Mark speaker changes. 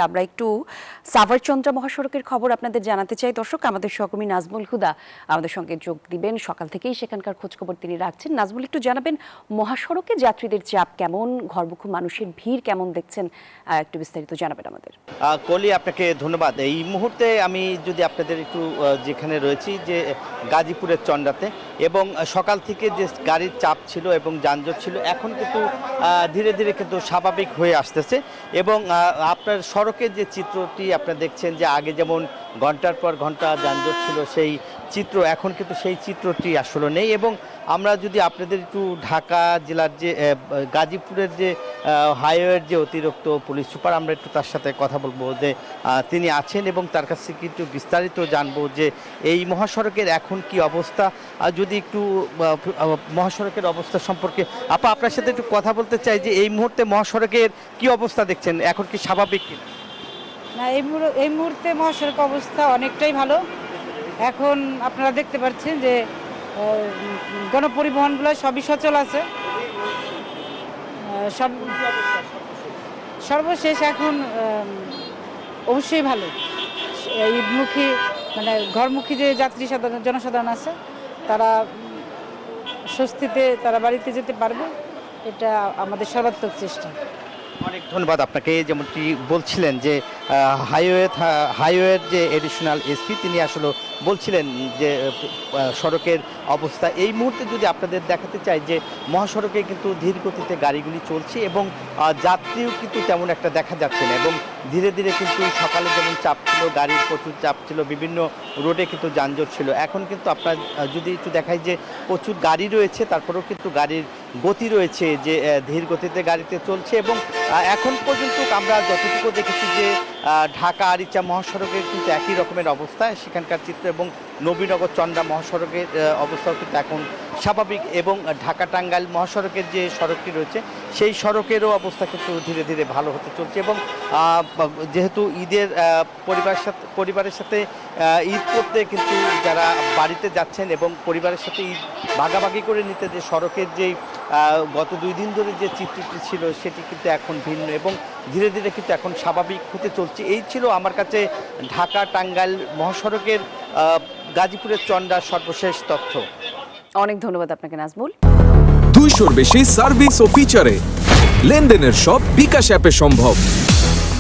Speaker 1: আমরা একটু সাভারচন্দ্রা মহাসড়কের খবর আপনাদের জানাতে চাই। দর্শক, আমাদের সহকর্মী নাজমুল হুদা আমাদের সঙ্গে যোগ দিবেন। সকাল থেকেই সেখানকার খোঁজখবর তিনি রাখছেন। নাজমুল, একটু জানাবেন মহাসড়কে যাত্রীদের চাপ কেমন, ঘরমুখী মানুষের ভিড় কেমন দেখছেন, একটু বিস্তারিত জানাবেন আমাদের।
Speaker 2: কলি, আপনাকে ধন্যবাদ। এই মুহূর্তে আমি যদি আপনাদের একটু যেখানে রয়েছি যে গাজীপুরের চন্দ্রাতে, এবং সকাল থেকে যে গাড়ির চাপ ছিল এবং যানজট ছিল এখন কিন্তু ধীরে ধীরে কিন্তু স্বাভাবিক হয়ে আসতেছে। এবং আপনার সড়কের যে চিত্রটি আপনারা দেখছেন যে আগে যেমন ঘন্টার পর ঘন্টা যানজট ছিল, সেই চিত্র এখন কিন্তু সেই চিত্রটি আসলে নেই। এবং আমরা যদি আপনাদের একটু ঢাকা জেলার যে গাজীপুরের যে হাইওয়ের যে অতিরিক্ত পুলিশ সুপার, আমরা একটু তার সাথে কথা বলবো যে তিনি আছেন এবং তার কাছ থেকে একটু বিস্তারিত জানবো যে এই মহাসড়কের এখন কি অবস্থা। যদি একটু মহাসড়কের অবস্থা সম্পর্কে আপা আপনার সাথে একটু কথা বলতে চাই যে এই মুহূর্তে মহাসড়কের কি অবস্থা দেখছেন, এখন কি স্বাভাবিক কি
Speaker 3: না? এই মুহূর্তে মহাসড়ক অবস্থা অনেকটাই ভালো। এখন আপনারা দেখতে পাচ্ছেন যে গণপরিবহনগুলো সবই সচল আছে। সব সর্বশেষ এখন অবশ্যই ভালো। ঈদমুখী মানে ঘরমুখী যে জনসাধারণ আছে তারা স্বস্তিতে তারা বাড়িতে যেতে পারবে, এটা আমাদের সর্বাত্মক চেষ্টা।
Speaker 2: অনেক ধন্যবাদ আপনাকে। যেমনটি বলছিলেন যে হাইওয়ের যে এডিশনাল এসপি তিনি আসলে বলছিলেন যে সড়কের অবস্থা এই মুহূর্তে যদি আপনাদের দেখাতে চাই যে মহাসড়কে কিন্তু ধীর গতিতে গাড়িগুলি চলছে এবং যাত্রীও কিন্তু তেমন একটা দেখা যাচ্ছে না। এবং ধীরে ধীরে কিন্তু সকালে যেমন চাপ ছিল, গাড়ির প্রচুর চাপ ছিল, বিভিন্ন রোডে কিন্তু যানজট ছিল, এখন কিন্তু আপনার যদি একটু দেখাই যে প্রচুর গাড়ি রয়েছে, তারপরেও কিন্তু গাড়ির গতি রয়েছে যে ধীর গতিতে গাড়িতে চলছে। এবং এখন পর্যন্ত আমরা যতটুকু দেখেছি যে ঢাকা আরিচা মহাসড়কের কিন্তু একই রকমের অবস্থা, সেখানকার চিত্র এবং নবীনগর চন্দ্রা মহাসড়কের অবস্থাও কিন্তু এখন স্বাভাবিক। এবং ঢাকা টাঙ্গাইল মহাসড়কের যে সড়কটি রয়েছে সেই সড়কেরও অবস্থা কিন্তু ধীরে ধীরে ভালো হতে চলছে। এবং যেহেতু ঈদের পরিবারের সাথে ঈদ করতে কিন্তু যারা বাড়িতে যাচ্ছেন এবং পরিবারের সাথে ঈদ ভাগাভাগি করে নিতে যে সড়কের যেই গত 2 দিন ধরে যে চিত্রটি ছিল সেটি কিন্তু এখন ভিন্ন এবং ধীরে ধীরে কিন্তু এখন স্বাভাবিক হতে চলছে। এই ছিল আমার কাছে ঢাকা টাঙ্গাইল মহাসড়কের গাজীপুরের চন্দ্রার সর্বশেষ তথ্য।
Speaker 1: অনেক ধন্যবাদ আপনাকে নাজমুল।
Speaker 4: 200-র বেশি সার্ভিস ও ফিচারে লেনদেনের সব বিকাশ অ্যাপে সম্ভব।